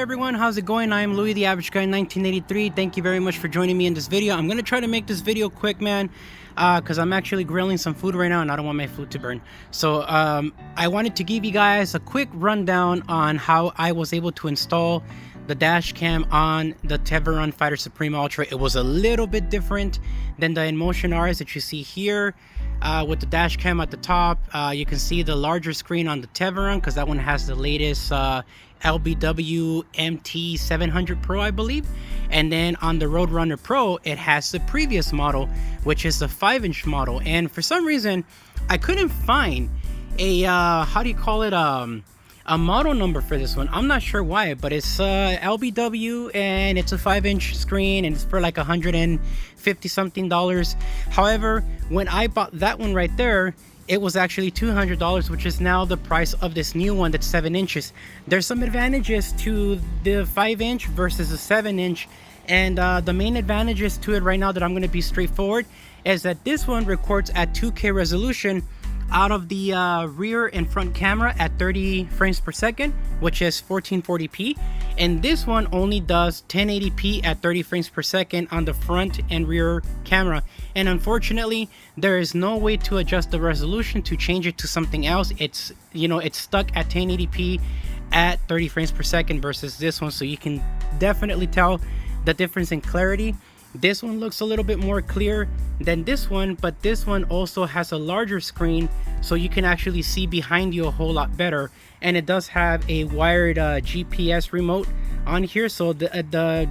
everyone, how's it going? I am Louis the Average Guy 1983. Thank you very much for joining me in this video. I'm gonna try to make this video quick, man, because I'm actually grilling some food right now and I don't want my food to burn. So I wanted to give you guys a quick rundown on how I was able to install the dash cam on the Teverun Fighter Supreme Ultra. It was a little bit different than the InMotion RS that you see here. With the dash cam at the top, you can see the larger screen on the Teverun because that one has the latest LBW MT700 Pro, I believe. And then on the Roadrunner Pro, it has the previous model, which is the 5-inch model. And for some reason, I couldn't find a how do you call it, a model number for this one. I'm not sure why, but it's LBW and it's a 5-inch screen and it's for like $150 something. However, when I bought that one right there, it was actually $200, which is now the price of this new one that's 7 inches. There's some advantages to the 5-inch versus the 7-inch, and the main advantages to it right now that I'm going to be straightforward is that this one records at 2K resolution out of the rear and front camera at 30 frames per second, which is 1440p, and this one only does 1080p at 30 frames per second on the front and rear camera. And unfortunately, there is no way to adjust the resolution to change it to something else. It's, you know, it's stuck at 1080p at 30 frames per second versus this one, so you can definitely tell the difference in clarity. This one looks a little bit more clear than this one, but this one also has a larger screen, so you can actually see behind you a whole lot better. And it does have a wired GPS remote on here, so the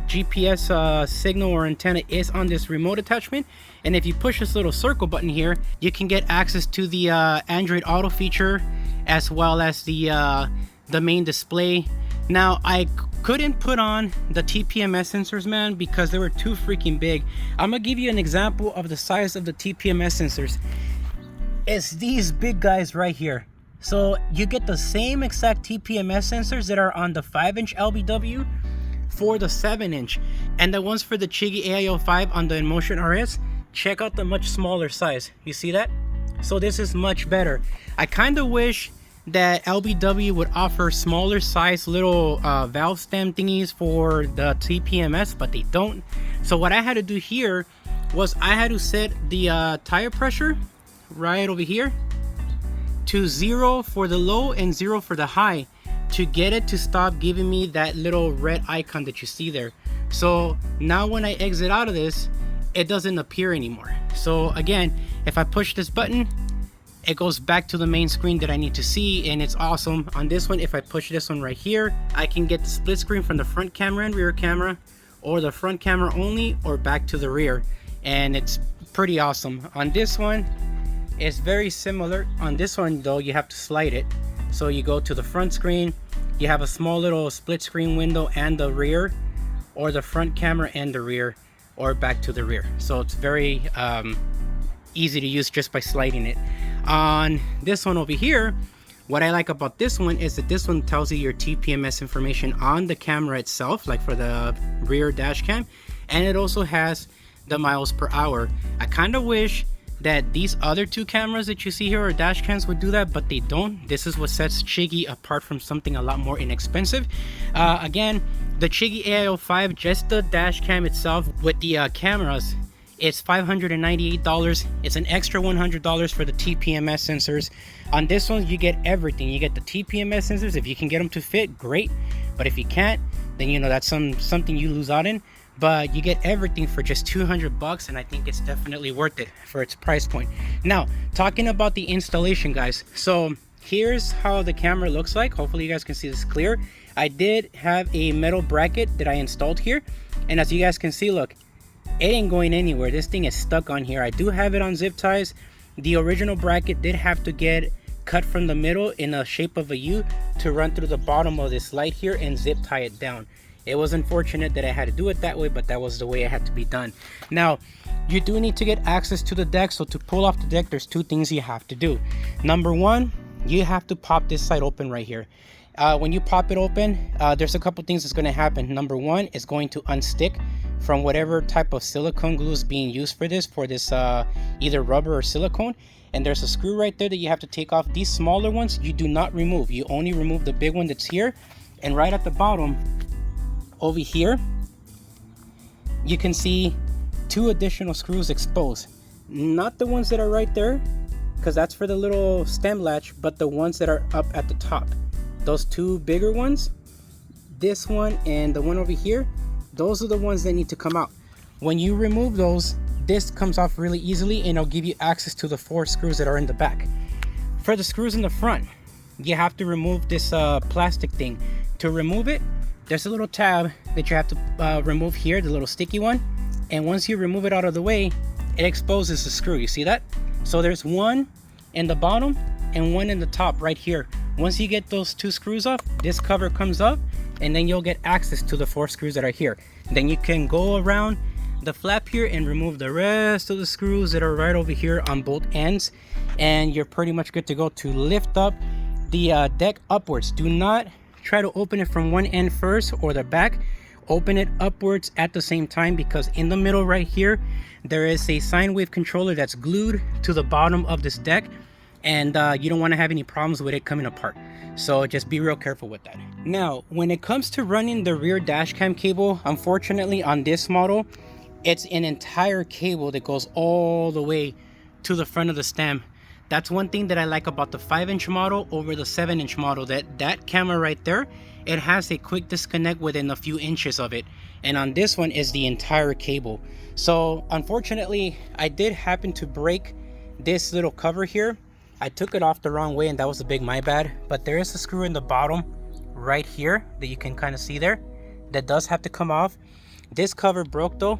GPS signal or antenna is on this remote attachment. And if you push this little circle button here, you can get access to the Android Auto feature as well as the main display. Now, I couldn't put on the TPMS sensors, man, because they were too freaking big. I'm gonna give you an example of the size of the TPMS sensors. It's these big guys right here. So you get the same exact TPMS sensors that are on the 5-inch LBW for the 7-inch, and the ones for the Chigee AIO5 on the InMotion RS, check out the much smaller size. You see that? So this is much better. I kind of wish that LBW would offer smaller size little valve stem thingies for the TPMS, but they don't. So what I had to do here was I had to set the tire pressure right over here to 0 for the low and 0 for the high to get it to stop giving me that little red icon that you see there. So now when I exit out of this, it doesn't appear anymore. So again, if I push this button, it goes back to the main screen that I need to see, and it's awesome. On this one, if I push this one right here, I can get the split screen from the front camera and rear camera, or the front camera only, or back to the rear, and it's pretty awesome. On this one, it's very similar. On this one though, you have to slide it. So you go to the front screen, you have a small little split screen window and the rear, or the front camera and the rear, or back to the rear. So it's very easy to use just by sliding it. On this one over here, what I like about this one is that this one tells you your TPMS information on the camera itself, like for the rear dash cam, and it also has the miles per hour. I kind of wish that these other two cameras that you see here or dash cams would do that, but they don't. This is what sets Chigee apart from something a lot more inexpensive. Again, the Chigee AIO5, just the dash cam itself with the cameras, it's $598. It's an extra $100 for the TPMS sensors. On this one, you get everything. You get the TPMS sensors. If you can get them to fit, great. But if you can't, then you know that's something you lose out in. But you get everything for just $200, and I think it's definitely worth it for its price point. Now, talking about the installation, guys. So here's how the camera looks like. Hopefully you guys can see this clear. I did have a metal bracket that I installed here, and as you guys can see, look, it ain't going anywhere. This thing is stuck on here. I do have it on zip ties. The original bracket did have to get cut from the middle in a shape of a U to run through the bottom of this light here and zip tie it down. It was unfortunate that I had to do it that way, but that was the way it had to be done. Now, you do need to get access to the deck. So to pull off the deck, there's two things you have to do. Number one, you have to pop this side open right here. When you pop it open, there's a couple things that's going to happen. Number one, it's going to unstick from whatever type of silicone glue is being used for this either rubber or silicone. And there's a screw right there that you have to take off. These smaller ones you do not remove. You only remove the big one that's here. And right at the bottom, over here, you can see 2 additional screws exposed. Not the ones that are right there, because that's for the little stem latch, but the ones that are up at the top. Those 2 bigger ones, this one and the one over here, those are the ones that need to come out. When you remove those, this comes off really easily and it'll give you access to the 4 screws that are in the back. For the screws in the front, you have to remove this plastic thing. To remove it, there's a little tab that you have to remove here, the little sticky one. And once you remove it out of the way, it exposes the screw. You see that? So there's one in the bottom and one in the top right here. Once you get those 2 screws off, this cover comes up and then you'll get access to the 4 screws that are here. Then you can go around the flap here and remove the rest of the screws that are right over here on both ends, and you're pretty much good to go to lift up the deck upwards. Do not try to open it from one end first or the back. Open it upwards at the same time, because in the middle right here there is a sine wave controller that's glued to the bottom of this deck, and you don't want to have any problems with it coming apart. So just be real careful with that. Now, when it comes to running the rear dash cam cable, unfortunately on this model, it's an entire cable that goes all the way to the front of the stem. That's one thing that I like about the 5-inch model over the 7-inch model, that camera right there, it has a quick disconnect within a few inches of it. And on this one is the entire cable. So unfortunately, I did happen to break this little cover here. I took it off the wrong way and that was a big my bad. But there is a screw in the bottom right here that you can kind of see there. That does have to come off. This cover broke though.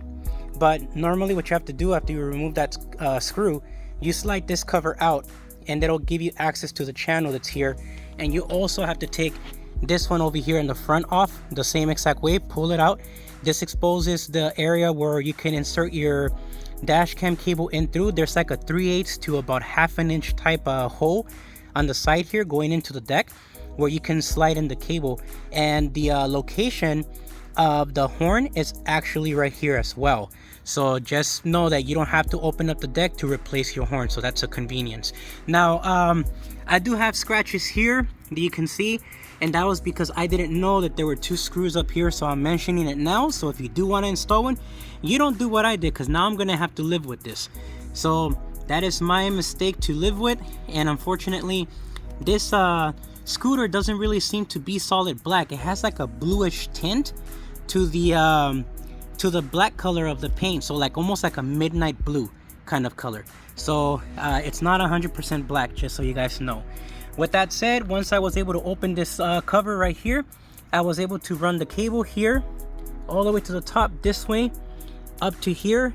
But normally what you have to do after you remove that screw, you slide this cover out and that'll give you access to the channel that's here. And you also have to take this one over here in the front off the same exact way, pull it out. This exposes the area where you can insert your dash cam cable in through. There's like a 3/8 to about 1/2 inch type hole on the side here going into the deck where you can slide in the cable. And the location of the horn is actually right here as well. So just know that you don't have to open up the deck to replace your horn, so that's a convenience. Now I do have scratches here that you can see, and that was because I didn't know that there were 2 screws up here, so I'm mentioning it now. So if you do want to install one, you don't do what I did, because now I'm gonna have to live with this. So that is my mistake to live with. And unfortunately this scooter doesn't really seem to be solid black. It has like a bluish tint to the black color of the paint, so like almost like a midnight blue kind of color. So it's not 100% black, just so you guys know. With that said, once I was able to open this cover right here, I was able to run the cable here all the way to the top this way up to here,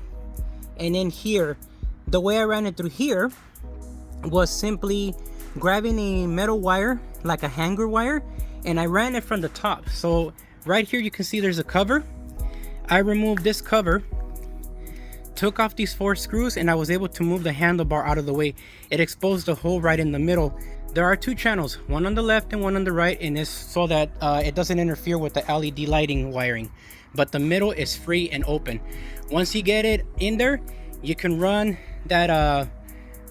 and then here. The way I ran it through here was simply grabbing a metal wire, like a hanger wire, and I ran it from the top. So right here you can see there's a cover. I removed this cover, took off these 4 screws, and I was able to move the handlebar out of the way. It exposed the hole right in the middle. There are 2 channels, one on the left and one on the right, and it's so that it doesn't interfere with the LED lighting wiring. But the middle is free and open. Once you get it in there, you can run that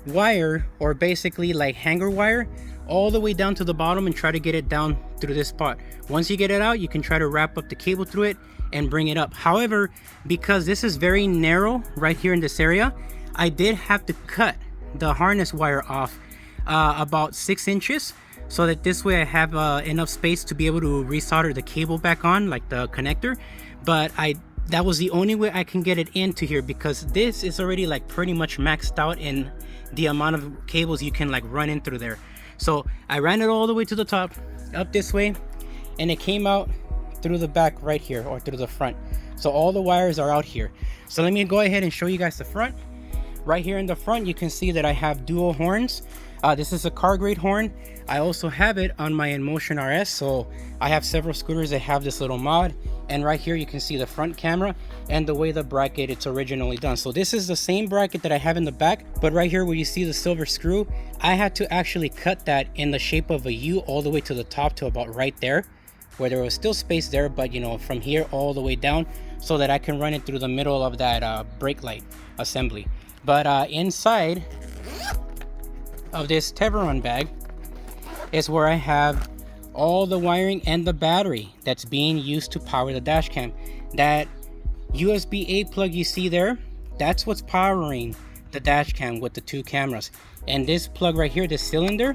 wire, or basically like hanger wire, all the way down to the bottom and try to get it down through this spot. Once you get it out, you can try to wrap up the cable through it and bring it up. However, because this is very narrow right here in this area, I did have to cut the harness wire off about 6 inches, so that this way I have enough space to be able to resolder the cable back on, like the connector. But that was the only way I can get it into here, because this is already like pretty much maxed out in the amount of cables you can like run in through there. So I ran it all the way to the top, up this way, and it came out through the back right here, or through the front. So all the wires are out here. So let me go ahead and show you guys the front. Right here in the front, you can see that I have dual horns. This is a car grade horn. I also have it on my InMotion RS, so I have several scooters that have this little mod. And right here you can see the front camera and the way the bracket it's originally done. So this is the same bracket that I have in the back, but right here where you see the silver screw, I had to actually cut that in the shape of a U all the way to the top, to about right there, where there was still space there, but you know, from here all the way down, so that I can run it through the middle of that brake light assembly. But inside of this Teverun bag is where I have all the wiring and the battery that's being used to power the dash cam. That USB-A plug you see there, that's what's powering the dash cam with the 2 cameras. And this plug right here, this cylinder,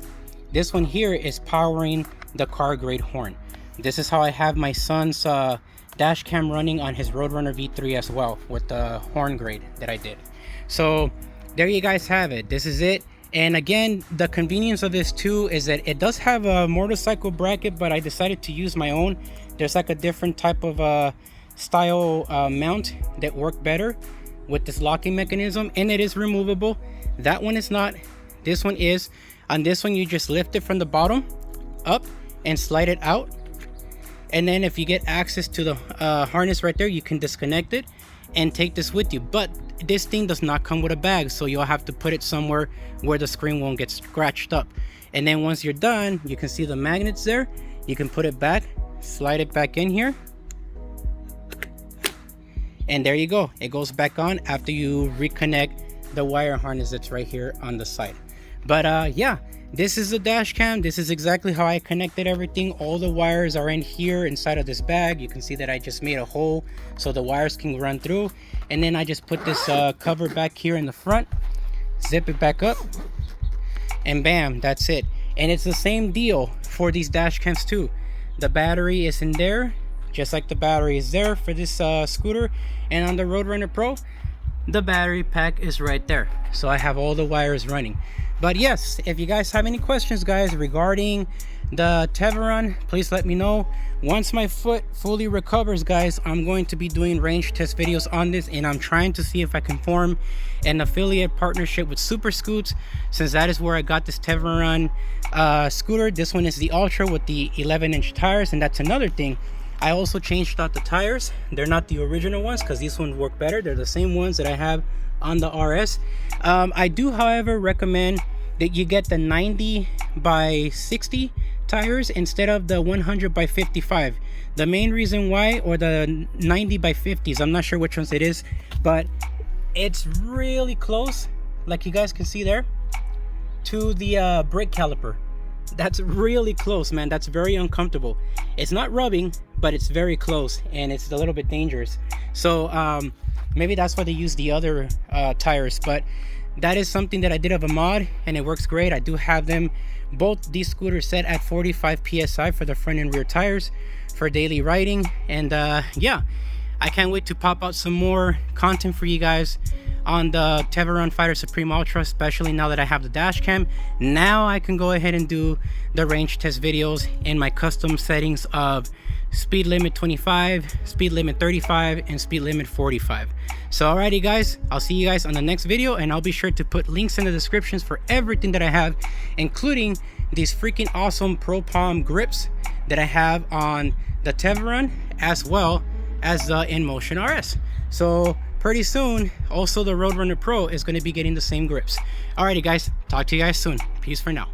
this one here is powering the car grade horn. This is how I have my son's dash cam running on his Roadrunner V3 as well, with the horn grade that I did. So there you guys have it. This is it. And again, the convenience of this too is that it does have a motorcycle bracket, but I decided to use my own. There's like a different type of style mount that work better with this locking mechanism, and it is removable. That one is not. This one is. On this one, you just lift it from the bottom up and slide it out, and then if you get access to the harness right there, you can disconnect it and take this with you. But this thing does not come with a bag, so you'll have to put it somewhere where the screen won't get scratched up. And then once you're done, you can see the magnets there. You can put it back, slide it back in here, and there you go. It goes back on after you reconnect the wire harness that's right here on the side. But yeah, this is the dash cam. This is exactly how I connected everything. All the wires are in here inside of this bag. You can see that I just made a hole so the wires can run through, and then I just put this cover back here in the front, zip it back up, and bam, that's it. And it's the same deal for these dash cams too. The battery is in there, just like the battery is there for this scooter, and on the Roadrunner Pro, the battery pack is right there. So I have all the wires running. But yes, if you guys have any questions, guys, regarding the Teverun, please let me know. Once my foot fully recovers, guys, I'm going to be doing range test videos on this, and I'm trying to see if I can form an affiliate partnership with Super Scoots, since that is where I got this Teverun scooter. This one is the Ultra with the 11-inch tires, and that's another thing. I also changed out the tires. They're not the original ones because these ones work better. They're the same ones that I have on the RS. I do, however, recommend that you get the 90 by 60 tires instead of the 100 by 55. The main reason why, or the 90 by 50s, I'm not sure which ones it is, but it's really close, like you guys can see there, to the brake caliper. That's really close, man. That's very uncomfortable. It's not rubbing, but it's very close, and it's a little bit dangerous. So maybe that's why they use the other tires, but that is something that I did of a mod, and it works great. I do have them, both these scooters, set at 45 psi for the front and rear tires for daily riding. And yeah, I can't wait to pop out some more content for you guys on the Teverun Fighter Supreme Ultra, especially now that I have the dash cam. Now I can go ahead and do the range test videos in my custom settings of speed limit 25, speed limit 35, and speed limit 45. So alrighty guys, I'll see you guys on the next video, and I'll be sure to put links in the descriptions for everything that I have, including these freaking awesome Propalm grips that I have on the Teverun, as well as the InMotion RS. So pretty soon, also the Roadrunner Pro is going to be getting the same grips. Alrighty guys, talk to you guys soon. Peace for now.